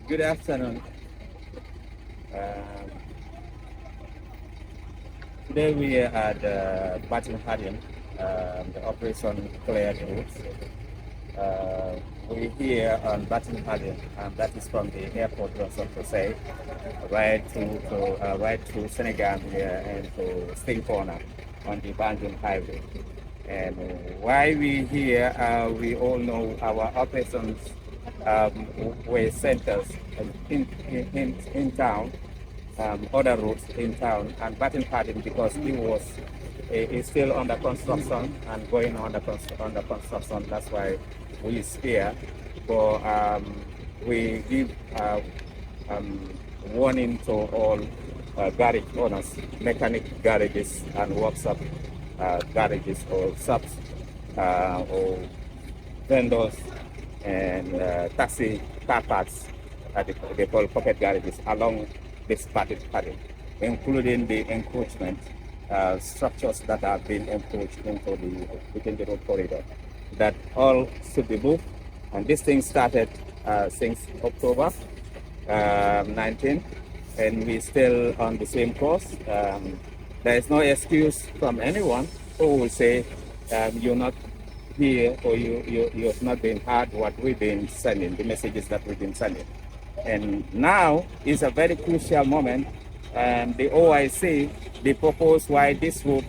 Good afternoon. Um, Today we are at Batin Hadian, the operation cleared routes. We're here on Batin Hadian, and that is from the airport so to say, right through Senegal here and to Sting Corner on the Banjul Highway. And why we here, we all know our operations were centers in town, other routes in town, and Baton Harding because it was is still under construction and going under construction. That's why we spare. But we give um, warning to all garage owners, mechanic garages and workshop garages or shops or vendors and taxi car parks, they call pocket garages, along this pattern, including the encroachment structures that have been encroached into within the road corridor. That all should be moved. And this thing started since October 19, and we're still on the same course. There is no excuse from anyone who will say you're not here or you have not been heard what we've been sending, the messages that we've been sending. And now is a very crucial moment, and the OIC, the purpose why this route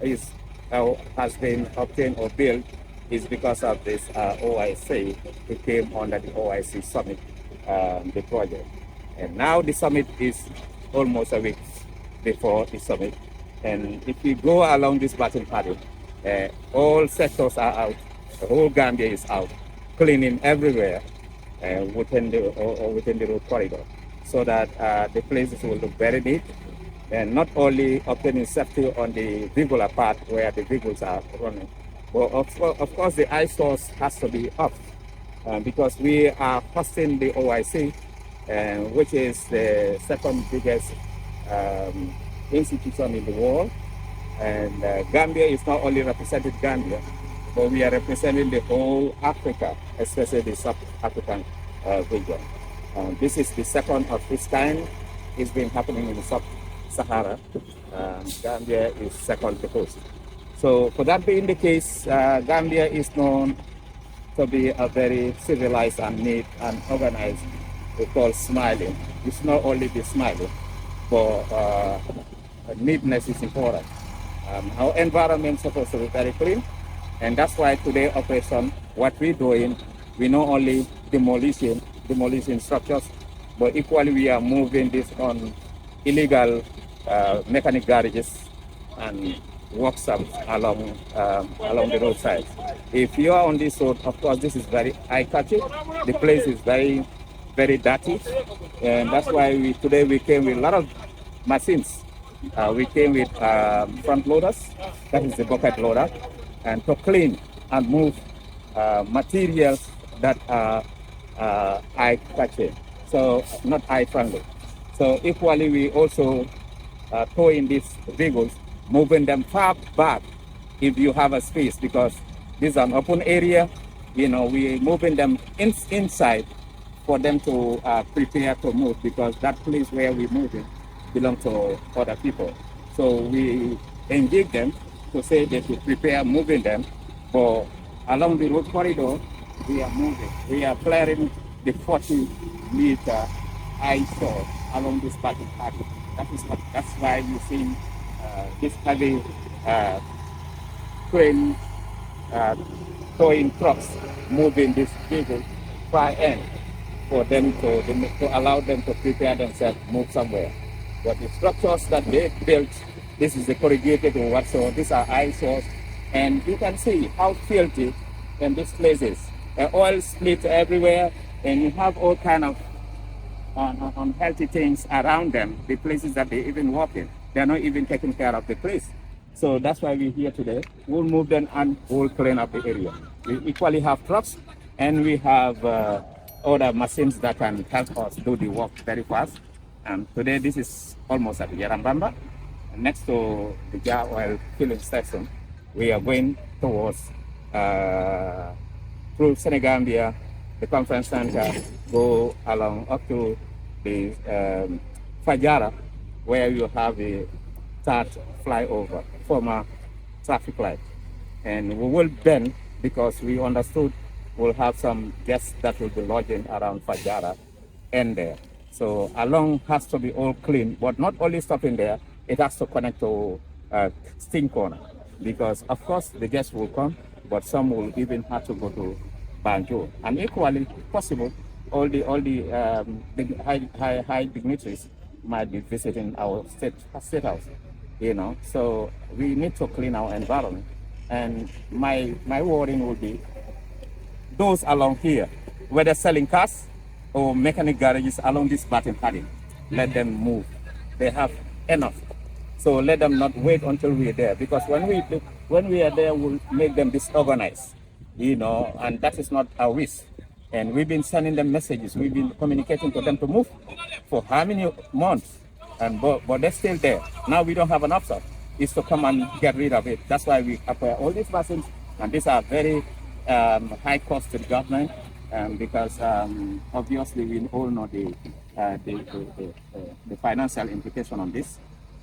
is has been obtained or built is because of this OIC. It came under the OIC summit, the project. And now the summit is almost a week before the summit. And if we go along this battle pattern, all sectors are out, the whole Gambia is out, cleaning everywhere within the road corridor, so that the places will look very neat, and not only obtaining safety on the vehicular part where the vehicles are running, but of course the eyesores has to be up because we are hosting the OIC, which is the second biggest institution in the world. And Gambia is not only represented Gambia, but we are representing the whole Africa, especially the Sub-African region. This is the second of its kind. It's been happening in the Sub-Sahara. Gambia is second to host. So for that being the case, Gambia is known to be a very civilized and neat and organized. We call smiling. It's not only the smiling, but neatness is important. Our environment is supposed to be very clean, and that's why today operation, what we're doing, we not only demolition structures, but equally we are moving this on illegal mechanic garages and workshops along the roadside. If you are on this road, of course, this is very eye-catching. The place is very, very dirty, and that's why today we came with a lot of machines. We came with front loaders, that is the bucket loader, and to clean and move materials that are eye-catching, so not eye-friendly. So equally, we also tow in these vehicles, moving them far back if you have a space, because this is an open area. We're moving them inside for them to prepare to move, because that place where we're moving belong to other people. So we engage them to say they should prepare moving them. But along the road corridor, we are moving. We are clearing the 40-meter eyesore along this part. That's why you see this heavy crane towing trucks moving this vehicle far end for them to allow them to prepare themselves, move somewhere. But the structures that they built, this is the corrugated or what, so these are eyesores, and you can see how filthy in these places. Oil split everywhere, and you have all kind of unhealthy things around them, the places that they even walk in. They're not even taking care of the place. So that's why we're here today. We'll move them and we'll clean up the area. We equally have trucks, and we have other machines that can help us do the work very fast. Today, this is almost at Yarambamba, next to the jar oil filling station. We are going towards through Senegambia the conference center, go along up to the Fajara, where you have a third flyover, former traffic light. And we will bend because we understood we'll have some guests that will be lodging around Fajara and there. So along has to be all clean, but not only stopping there, it has to connect to Sting Corner, because of course the guests will come, but some will even have to go to Banjo. And equally possible, all the high dignitaries might be visiting our state house, you know. So we need to clean our environment. And my warning would be those along here, whether selling cars or mechanic garages along this Barton Paddy, let them move. They have enough. So let them not wait until we're there, because when we are there, we'll make them disorganized, you know, and that is not our wish. And we've been sending them messages. We've been communicating to them to move for how many months, and but they're still there. Now we don't have an option. Is to come and get rid of it. That's why we acquire all these machines, and these are very high cost to the government, because obviously we all know the financial implication on this,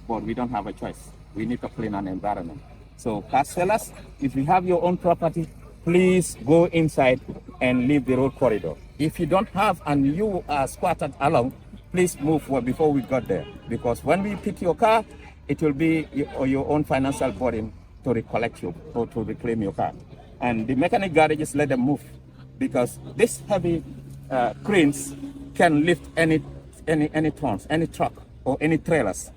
but we don't have a choice. We need to clean an environment. So car sellers, if you have your own property, please go inside and leave the road corridor. If you don't have and you are squatted along, please move before we got there, because when we pick your car, it will be your own financial burden to recollect you or to reclaim your car. And the mechanic garages, let them move, because these heavy cranes can lift any tons, any truck or any trailers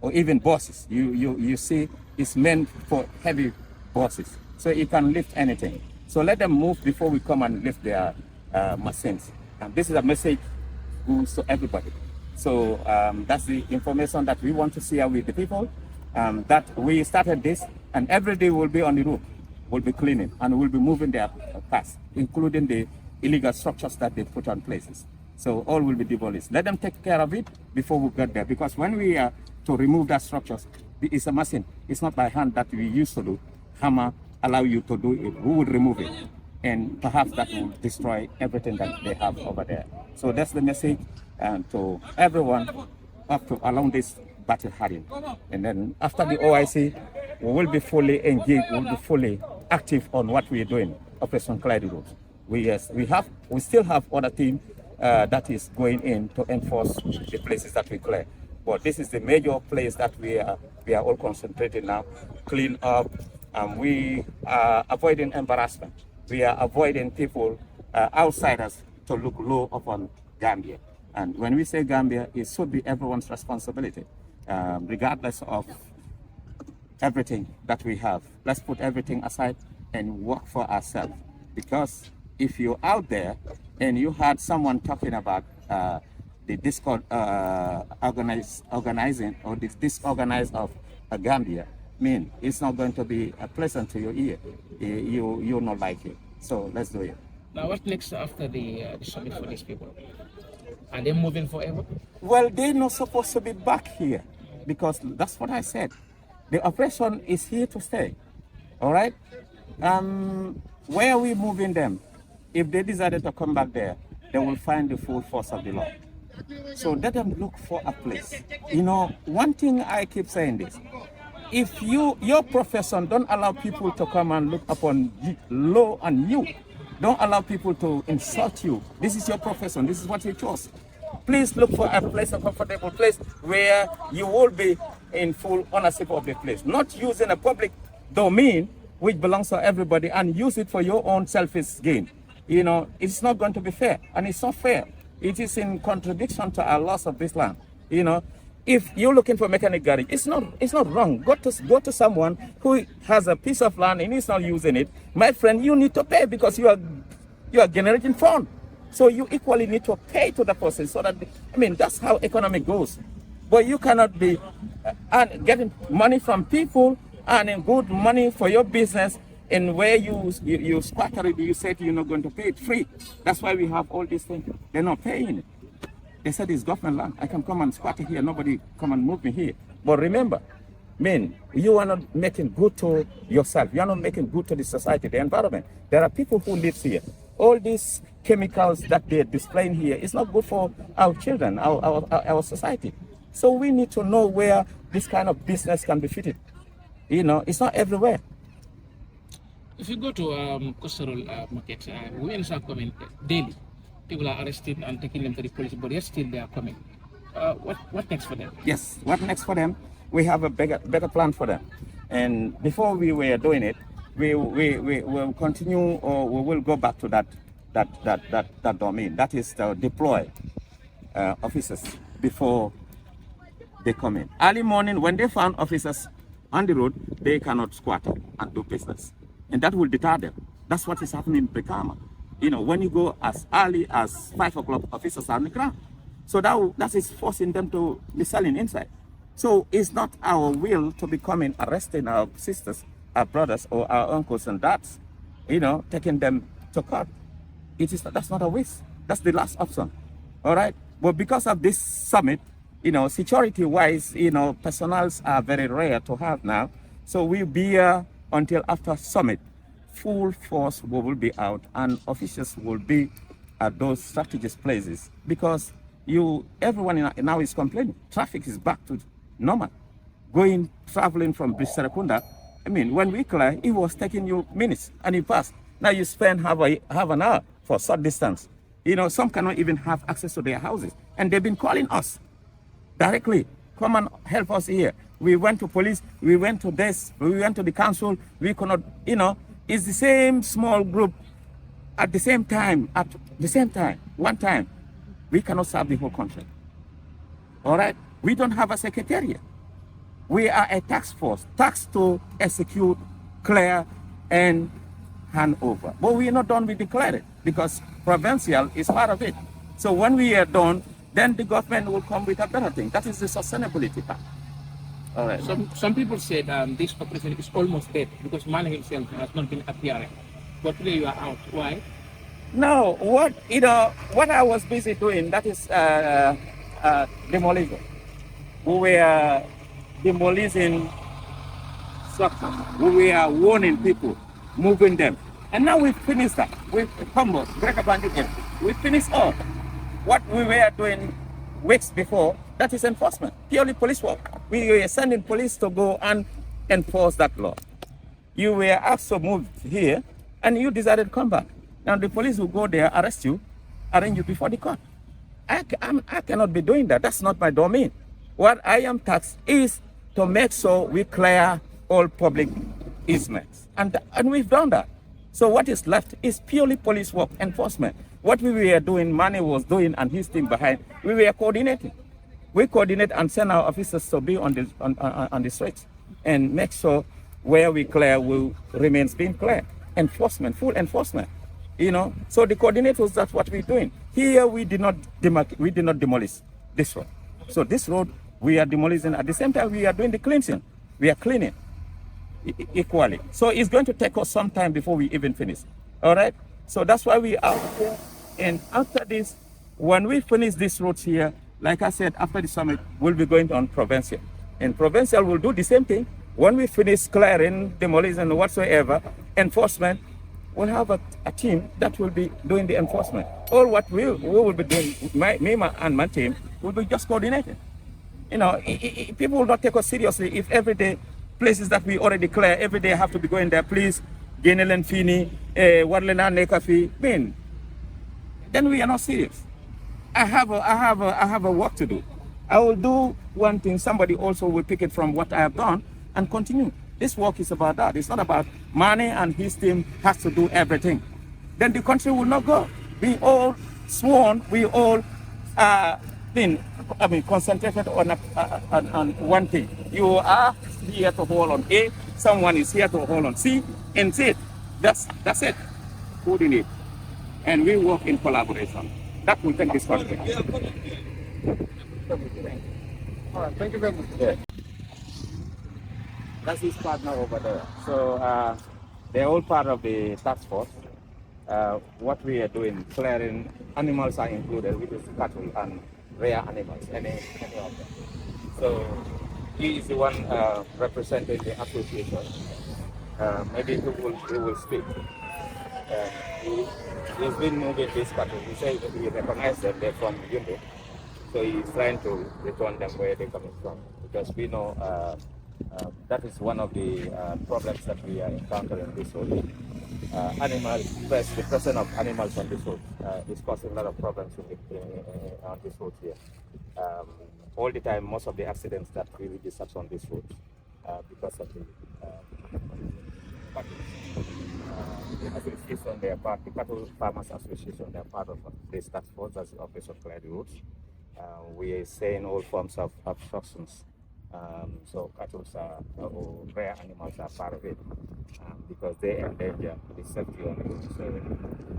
or even buses. You see, it's meant for heavy buses, so it can lift anything. So let them move before we come and lift their machines. And this is a message goes to everybody. So that's the information that we want to share with the people, that we started this, and every day we'll be on the road, we'll be cleaning, and we'll be moving their cars, including the illegal structures that they put on places. So all will be demolished. Let them take care of it before we get there, because when we are to remove that structures, it's a machine. It's not by hand that we used to do. Hammer allow you to do it. We would remove it, and perhaps that will destroy everything that they have over there. So that's the message to everyone up to along this battle hardy. And then after the OIC, we will be fully engaged, we will be fully active on what we are doing, Operation Clear the Roads. We still have other team that is going in to enforce the places that we clear. But this is the major place that we are all concentrating now. Clean up, we are avoiding embarrassment. We are avoiding people, outsiders, to look low upon Gambia. And when we say Gambia, it should be everyone's responsibility, regardless of everything that we have. Let's put everything aside and work for ourselves. Because if you're out there and you had someone talking about the discord organizing or the disorganized of Gambia, it's not going to be pleasant to your ear. You'll not like it. So let's do it. Now, what next after the summit for these people? Are they moving forever? Well, they're not supposed to be back here, because that's what I said. The operation is here to stay. All right? Where are we moving them? If they decided to come back there, they will find the full force of the law. So let them look for a place. You know, one thing I keep saying this. If your profession don't allow people to come and look upon low on you, don't allow people to insult you. This is your profession. This is what you chose. Please look for a place, a comfortable place where you will be in full ownership of the place. Not using a public domain which belongs to everybody and use it for your own selfish gain. You know, it's not going to be fair, and it's not fair. It is in contradiction to our laws of this land. You know, if you're looking for mechanic garage, it's not wrong. Go to someone who has a piece of land and is not using it. My friend, you need to pay, because you are generating fund. So you equally need to pay to the person, so that that's how economic goes. But you cannot be getting money from people, earning good money for your business, and where you squatter it, you said you're not going to pay it free. That's why we have all these things. They're not paying it. They said it's government land. I can come and squat here. Nobody come and move me here. But remember, you are not making good to yourself. You are not making good to the society, the environment. There are people who live here. all these chemicals that they're displaying here is not good for our children, our society. So we need to know where this kind of business can be fitted. You know, it's not everywhere. If you go to coastal market, women are coming daily. People are arrested and taking them to the police, but yet still they are coming. What next for them? Yes, what next for them? We have a better plan for them. And before we were doing it, we will continue, or we will go back to that domain. That is to deploy officers before they come in. Early morning, when they found officers on the road, they cannot squat and do business. And that will deter them. That's what is happening in Brikama. You know, when you go as early as 5 o'clock, officers are on the ground. So that is forcing them to be selling inside. So it's not our will to be coming arresting our sisters, our brothers, or our uncles and dads, you know, taking them to court. That's not a wish. That's the last option. All right. But because of this summit, you know, security-wise, you know, personals are very rare to have now. So we'll be here until after summit. Full force will be out, and officials will be at those strategic places, because everyone now is complaining. Traffic is back to normal. Traveling from Serekunda, I mean, when we clear, it was taking you minutes and you pass. Now you spend half an hour for short distance. You know, some cannot even have access to their houses, and they've been calling us directly, come and help us here. We went to police, we went to this, we went to the council, we cannot, you know, it's the same small group at the same time, one time. We cannot serve the whole country. All right? We don't have a secretariat. We are a task force, tasked to execute, clear, and hand over. But we are not done with declaring, because provincial is part of it. So when we are done, then the government will come with a better thing. That is the sustainability part. All right. Some people said this operation is almost dead because Mali himself has not been appearing. But today you are out. Why? No, what I was busy doing, that is demolition. We were demolishing structures. We were warning people, moving them. And now we've finished that. We've humbled, break abandoned. We finished all. What we were doing weeks before, that is enforcement, purely police work. We were sending police to go and enforce that law. You were asked to move here, and you decided to come back. Now the police will go there, arrest you, arraign you before the court. I cannot be doing that. That's not my domain. What I am tasked is to make sure we clear all public easements. And we've done that. So what is left is purely police work, enforcement. What we were doing, Mane was doing, and his team behind, we were coordinating. We coordinate and send our officers to be on the streets and make sure where we clear will remains being clear. Enforcement, full enforcement. You know, so the coordinators, that's what we're doing. Here we did not demolish this road. So this road we are demolishing. At the same time, we are doing the cleansing. We are cleaning equally. So it's going to take us some time before we even finish. All right. So that's why we are here. And after this, when we finish these roads here, like I said, after the summit, we'll be going on provincial. And provincial will do the same thing. When we finish clearing, demolition, whatsoever, enforcement, we'll have a team that will be doing the enforcement. All what we will be doing, me and my team, will be just coordinating. You know, people will not take us seriously if every day, places that we already clear, every day have to be going there, please, Genelen Fini, Wadlena Nekafi, then we are not serious. I have a work to do. I will do one thing, somebody also will pick it from what I have done and continue. This work is about that. It's not about Mane and his team has to do everything. Then the country will not go. We all sworn, we all concentrated on one thing. You are here to hold on A, someone is here to hold on C, and Z. That's it. Coordinate. And we work in collaboration. That will take this country. All right, thank you very much. Yeah. That's his partner over there. So they're all part of the task force. What we are doing, clearing, animals are included, which is cattle and rare animals, any of them. So he is the one representing the association. Maybe he will speak. he's been moving this cattle. He said he recognized them, they're from Yundu. So he's trying to return them where they're coming from. Because we know that is one of the problems that we are encountering this road. The presence of animals on this road is causing a lot of problems on this road here. All the time, most of the accidents that we register on this road because of the association, they are part, the Cattle Farmers Association, they are part of this Taskforce as the Office of Clear Roads. We are saying all forms of obstructions. So cattle or rare animals are part of it because they endanger the safety on the road. So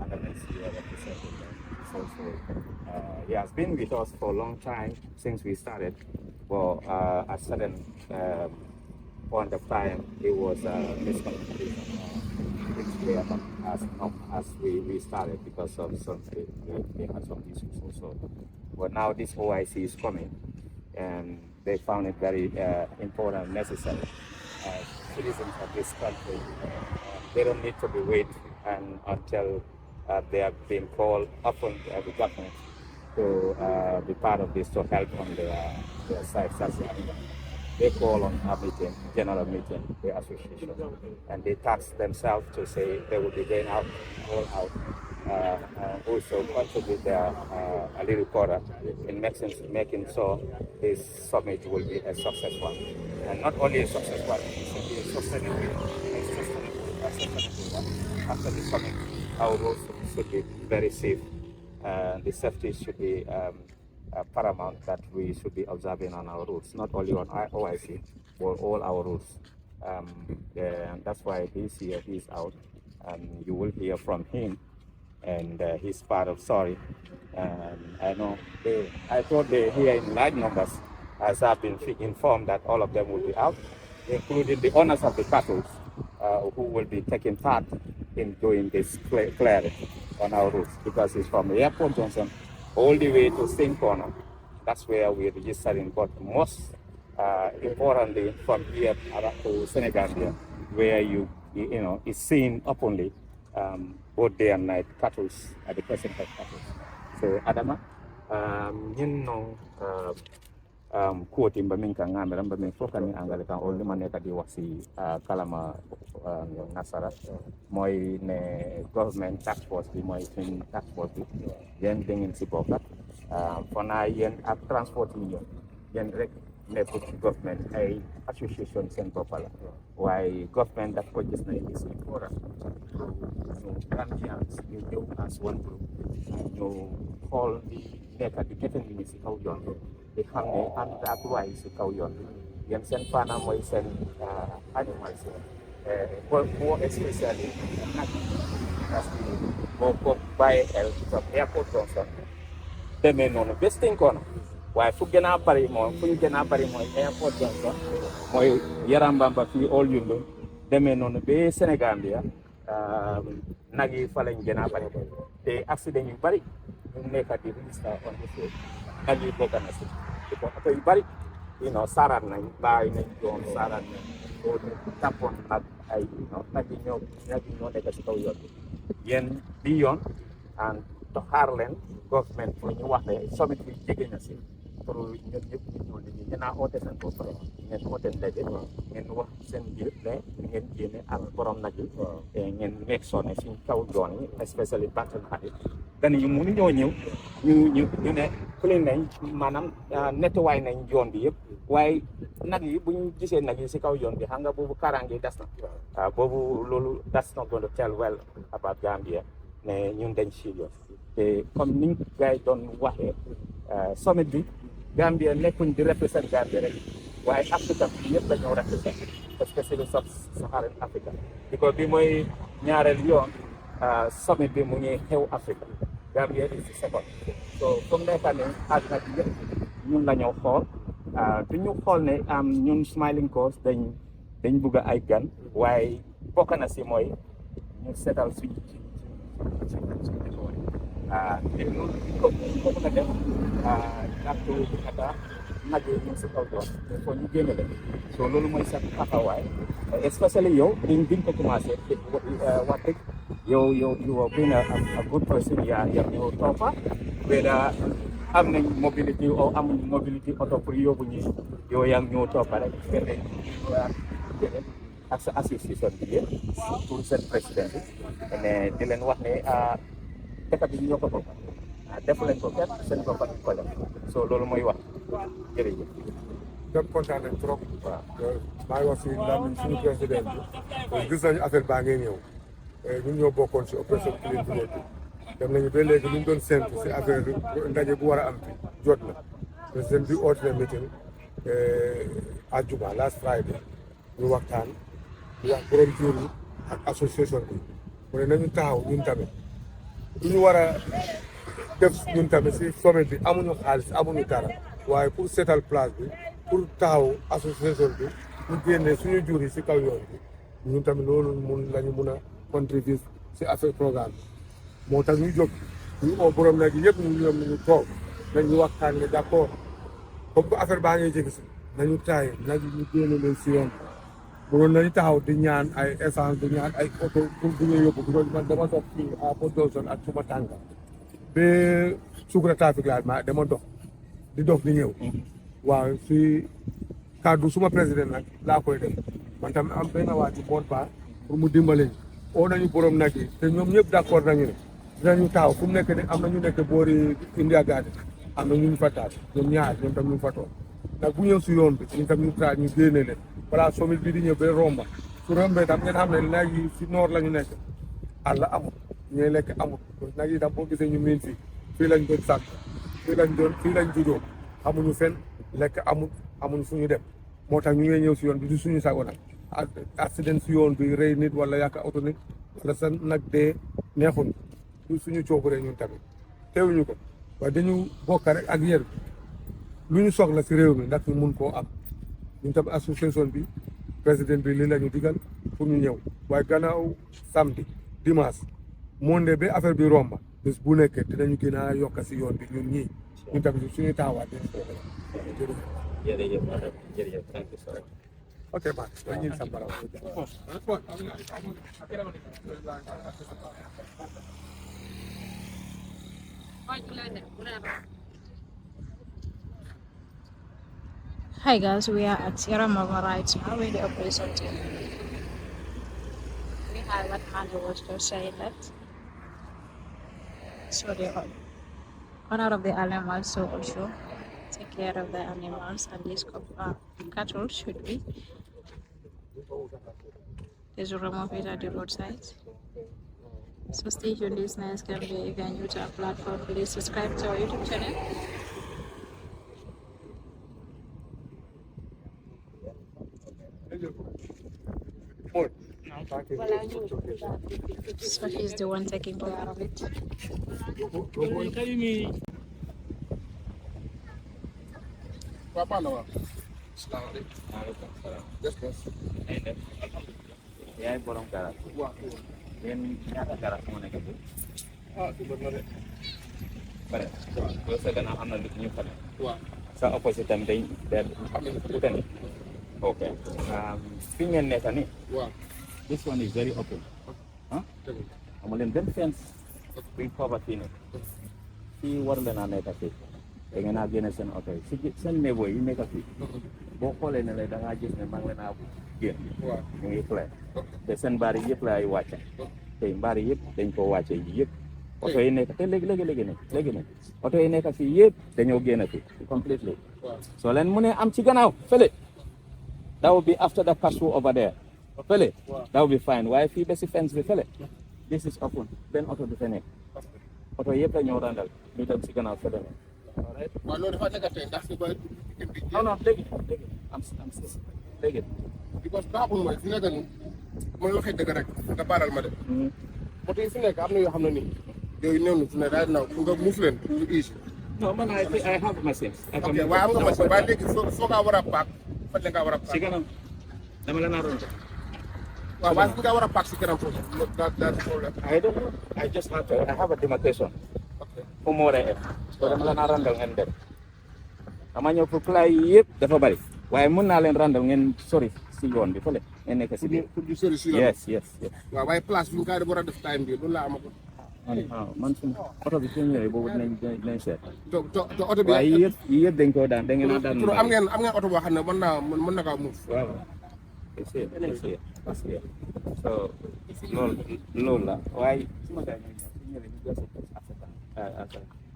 elements here representing them. So he has been with us for a long time since we started. But at a certain point of time, it was miscommunication, which we are not as we started because of some they had some issues also. But now this OIC is coming, and they found it very important and necessary. Citizens of this country, they don't need to be waiting until they have been called upon the government to be part of this to help on their side. They call on a meeting, general meeting, the association, and they task themselves to say they will be going out, all out, also contribute their a little quota in making sure this summit will be a success one. And not only a success one, it should be a sustainable one. After the summit, our roads should be very safe. The safety should be paramount that we should be observing on our roads, not only on OIC, but all our roads. And that's why he's here, he's out. You will hear from him, and he's part of SORRY. I know I thought they're here in large numbers, as I've been informed that all of them will be out, including the owners of the cattle who will be taking part in doing this clearing on our roads, because it's from the airport Johnson all the way to Sting Corner. That's where we're registering, but most importantly from here to Senegambia, where you know it's seen openly both day and night cattle at the present of cattle. So Adama, quote in Baminka Ngam, Bamin Fokani Angalican, only Maneka Diwasi, Kalama Nasara, Moy government tax force, my tax force, yen thing in Sipoka, for now, yen at transport union, yen put government a association sent Popala. Why government that purchase is important. Gambians, you do as one group, you call the net at the getting municipal young. They have the otherwise kaw yon yan sen pana moy sen animals more especially as ko by el from airport Johnson deme non besting kono way fu gëna bari mo airport Johnson moy yarambamba fi all yundo deme non be Senegambia nagi fa lañ gëna bari te accident yu bari ñu nekk di register on the road nagi bokka na ci ko yu bari sarat nañ bay nañ doon sarat nañ ko tapon ak ay nagi ñoo nekk ci kaw yoon yeen bi yoon and to Harlem government pour ñu wax ne summit bi jege na ci pour ñun ñëpp ñu ñëw ñu na oote seen bopp ngeen oote ndaje ngeen wax seen biir ne ngeen génne ak borom nag yi ngeen nekk sonné ci kaw doon yi especially partenaires yi dañu ñu mënu ñoo ñëw ñu ne clean nañ maanaam nettoyé nañ yoon bi yëpp waaye nag yi bu ñu gisee nag yi ci kaw yoon bi xam nga boobu kaaraange das na boobu loolu that's not going to tell well about Gambia ne ñun dañ serious te comme niñ gars yi doon waxee summit bi Gambia nekkuñ di represent Gambia rek waaye Afrique bi yëpp la ñoo represent especially sub-Saharan Africa because bi mooy ñaareel yoon summit bi mu ngi xew Afrique Gambia is the second so comme nekk ne àdduna bi yëpp ñun la ñoo xool du ñu xool ne ñun Smiling Coast dañ bugg ay gan waaye bokk na si mooy ñu seetal suñ léegi loolu ko mën a def naxtu ata nag yi ñu si kaw doon il faut ñu génne leen so loolu mooy sa taxawaay especially yow biñ ko commencé wax dëgg you have been a good person, you tougher, whether am nañ mobility or amuñ mobility auto pour yóbbu ñi yow yaa ngi ñëw toppa rek gën ak sa association bi yëpp pour seen président bi ne di leen wax ne dëkk bi ñoo ko bokk def lañ ko kenn seen bopp ak ko def so loolu mooy wax jërëjëf. dem kontaan nañ trop. waaw maa ngi wax si Lamine suñu président bi gis nañu affaire baa ngay ñëw ñun ñoo bokkoon si opération clean bi dem nañu ba léegi lu ñu doon séntu si affaire bi ndaje bu war a am fi jot na président bi oote na meeting àjjuma last Friday ñu waxtaan ñu wax borom jur yi ak association bi mu ne nañu taxaw ñun tamit lu ñu war a def ñun tamit si sommet bi amuñu xaalis amuñu dara waaye pour seetal place bi pour taxaw association bi ñu génnee suñu jur yi si kaw yoon bi ñun tamit loolu lañu mun a contribuer si affaire programme bi moo tax ñu jóg ñu oo borom nag yëpp ñu ñoom ñu toog nañu waxtaan ne d'accord comme que affaire baa ngay jege si nañu taay nag ñu génne leen si yoon mënoon nañu taxaw di ñaan ay essence di ñaan ay oto pour bu ñu yóbbu because man dama dox fii à Port Johnson ak suma tànka ba Sucre trafic laat ma dama dox di dox di ñëw waaw si kaddu suma président nag laa koy def man tam am benn waa ci boot ba pour mu dimbale oo nañu borom nag yi te ñoom ñëpp d'accord nañu ne dinañu taxaw fu mu nekk ne am na ñu nekk boori India Garden am na ñu fa taal ñoom ñaar ñoom tam ñu fa toog nag bu ñëw si yoon bi ñun tam ñu tra ñu génne leen balaa somit bi di ñëw ba romba su rombee tam ngeen xam ne nag yi si noor la ñu nekk àll amut ñooy lekk amut nag yi tam boo gisee ñu miin fii lañ doon sàkk fii lañ juddoo amuñu fen lekk amuñu fu ñu dem moo tax ñu ngi ñëw si yoon bi du suñu sago nag accident si yoon bi rey nit wala yàq auto nit wala sa nag dee neexuñ du suñu coobare ñun tamit teewuñu ko waaye dañu bokk rek ak yéen lu ñu soxla si réew mi ndax ñu mun koo am ñun tamit association bi président bi lii la ñu digal pour ñu ñëw waaye gannaaw samedi dimanche monde ba affaire bi romba bés bu nekkee dinañu gën a yokk si yoon bi ñun ñii ñun tamit suñu taawaat dinañ ko jërëjëf jërëjëf thank you so much. ok man dañuy sambara Hi guys, we are at Sierra Mama right now with the operation team. We have what Manu was just saying that. So the owner of the animals so also take care of the animals, and this cattle should be. There's a remove it at the roadside. So stay tuned, listeners. Gambia, if you are new to our platform, please subscribe to our YouTube channel. So he's the one taking care of it. yaay borom garage yéen ñaata garage moo nekk fi bare yow sa gannaaw am na lu ñu fa ne sa opposite tam dañ ten ok fi ngeen nekk ni this one is very open amu leen benn fence buñ cover fii ne fii war leen a nekk fii da ngeen a génne seen oto yi si seen néebo yi nekk fii boo xoolee ne la da ngaa gis ne maa ngi leen a génn ñu ngi play te seen mbaari yëpp laay wàcce te mbaari yëpp dañ ko wàcce yi yëpp oto yi nekk te léegi ne oto yi nekk fii yëpp dañoo génn fii completely soo leen mu ne am ci gannaaw fële that will be after the pass-through over there fële that will be fine waaye fii ba si fence bi fële this is open benn oto du fa nekk oto yëpp dañoo randal ñu dem si gannaaw fële ne waaw loolu dafa nekk tey ndax si ba non léegi am léegi because baaxul mooy fi nekk nii mooy waxee dëgg rek nga baaral ma de oto yi fi nekk am na yoo xam ne nii yooyu néew na fi ne right now pour nga muuf leen du easy non man I have machines ok waaye am nga machine waaye léegi foo ngaa war a paak fan la ngaa war a paak si kanam dama la naroon waaw waaye fu ngaa war a paak si kanam foofu that's problème I don't know I have a demarcation fu mu war a ef so dama la naa randal ngeen dem dama ñëw pour plat yi yëpp dafa bari waaye mën naa leen randal ngeen sori si yoon bi fële nga nekk si biir. pour di sori si yoon. yes. waaw waaye place bi nga war a def time bi loolu laa amagul. man suñu oto bi suñu ñëwee boobu dinañ seet. te oto bi. waaye yii yëpp dañ koo daan da ngeen a daan. am ngeen oto boo xam ne mën na kaa muuf. waaw so loolu la waaye suma gars yi ñëwee ñu jël sa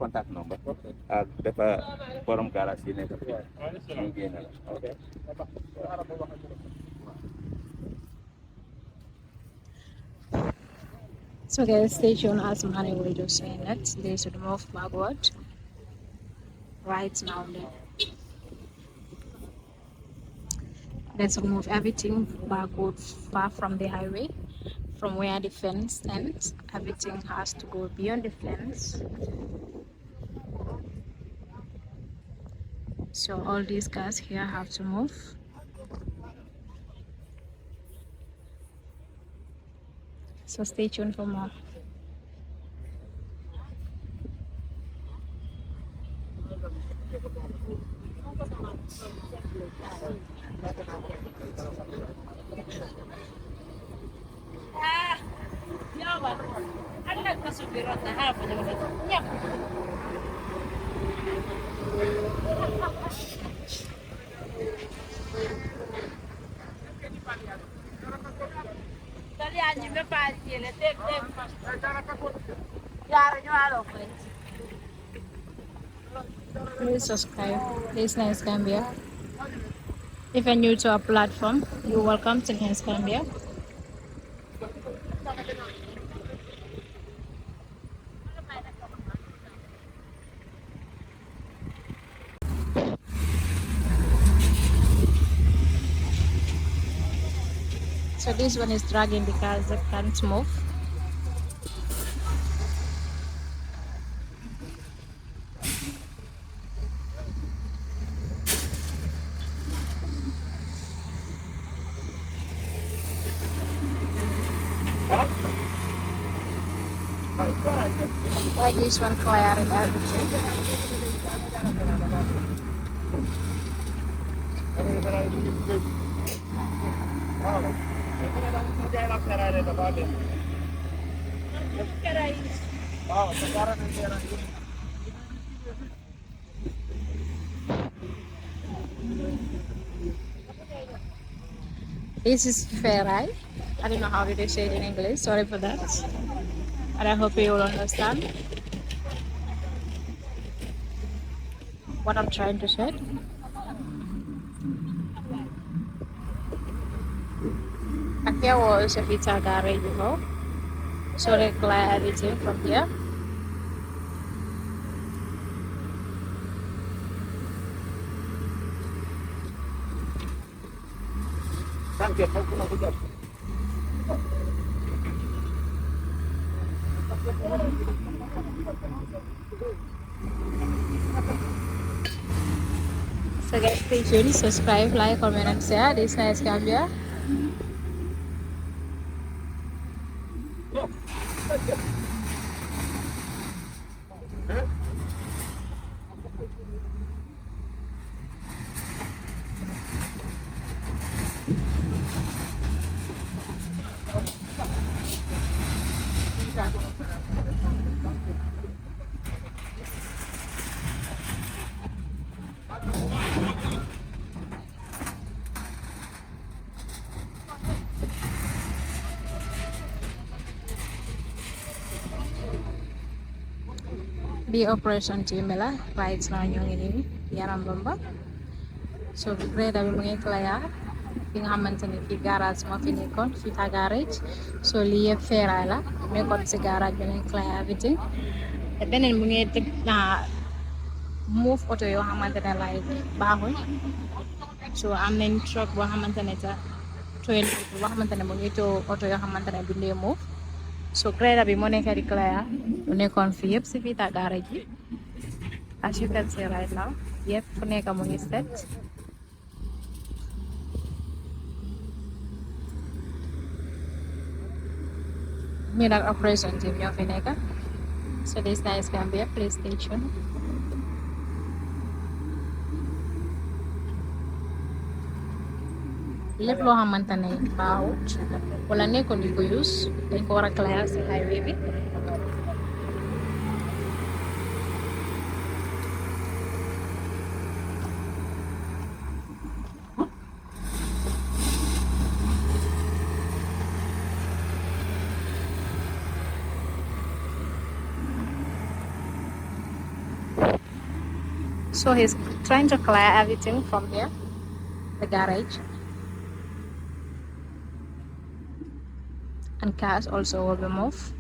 contact number ak dafa borom garage yi nekk ñu génne la ok. So guys, stay tuned as Manny will do saying that they should move backward right now. Let's move everything backward, far from the highway, from where the fence ends. Everything has to go beyond the fence. So all these cars here have to move. So stay tuned for more. Please subscribe. This is Gambia. If you're new to our platform, you're welcome to Gambia. So this one is dragging because they can't move. Like this one clearing everything. This is Ferrari. I don't know how to say it in English. Sorry for that. And I hope you will understand what I'm trying to say. And here was a pizza garage before. So they clear everything from here. So guys, stay tuned, subscribe, like, comment and share. This is Gambia. Di operation team la right now ñoo ngi nii yaram bamba so greda bi mu ngi clair fi nga xamanteni fi garage mo fi nekkoon fi ta garage so li yëpp feeraay la nekkoon si garage bi ngi clair everything te beneen mu ngi teg na move auto yoo xamantene like baaxul so am nañ truck boo xamantene ta train boo xamantene mu ngi to auto yoo xamantene du ndee move so greda bi mo nekk di clair lu nekkoon fi yëpp si fi ta garage bi as you can see right now yëpp fu nekk mu ngi set ñu nag operation team ñoo fi nekk so this is Gambia. Please stay tuned. lépp loo xamante ne baaxut wala nekkoon di ko use dañ ko war a clear si highway bi. So he's trying to clear everything from here, the garage. And cars also will be moved,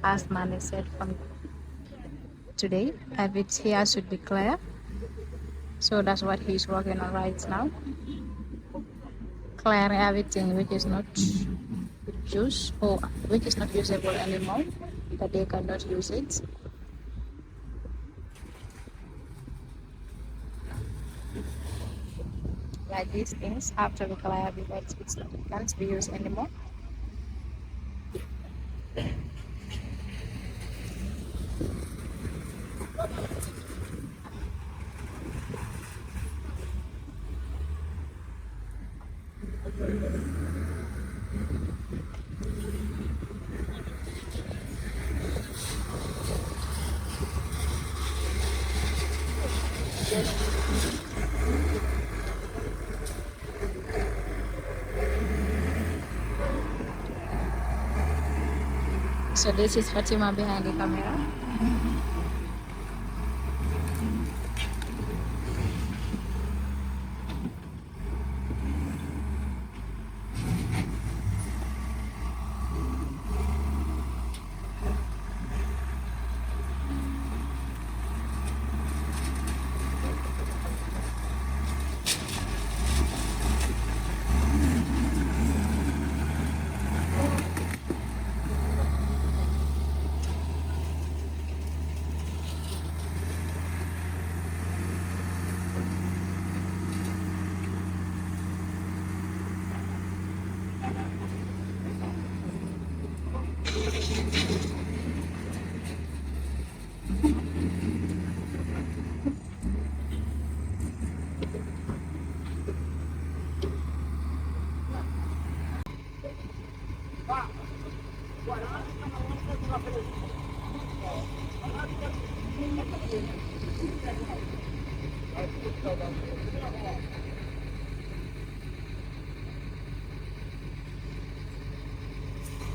as Manny said, from today. Everything here should be clear. So that's what he's working on right now. Clearing everything which is not used or which is not usable anymore, that they cannot use it. Like these things have to be clear because it can't be used anymore. So this is Fatima behind the camera.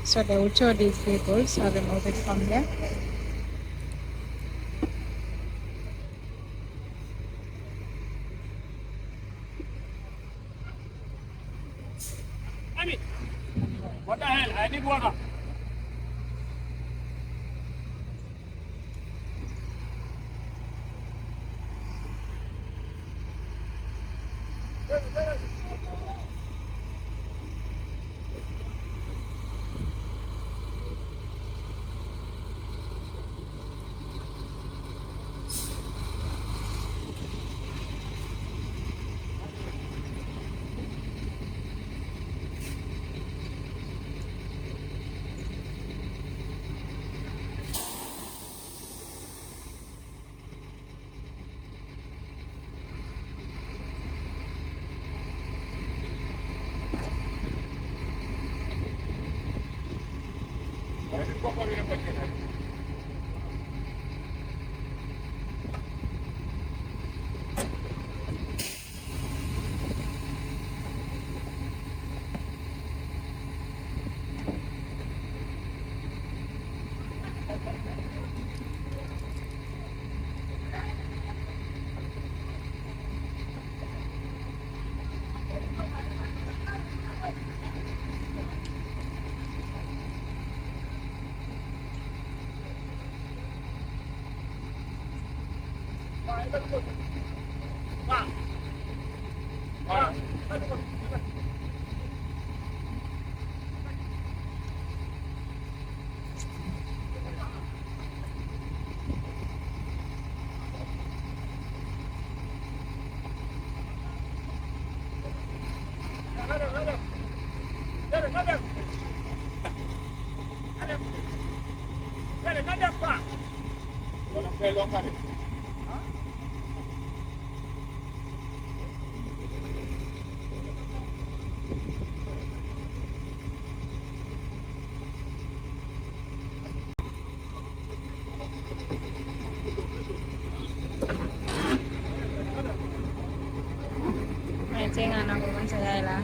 So they will show these vehicles are removed from there. What the hell? I need water. Tenga na ko man sa gaila.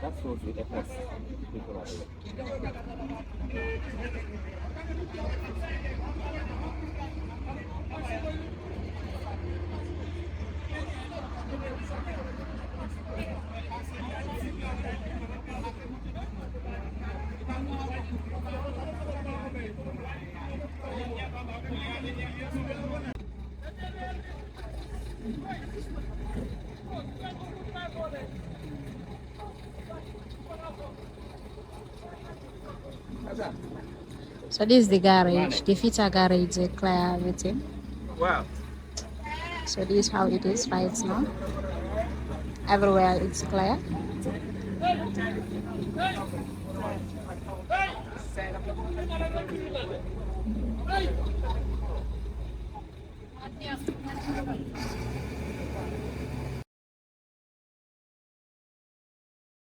Taskforce with FS. So this is the garage, the Fita garage, clear everything. Wow. So this is how it is right now. Everywhere it's clear.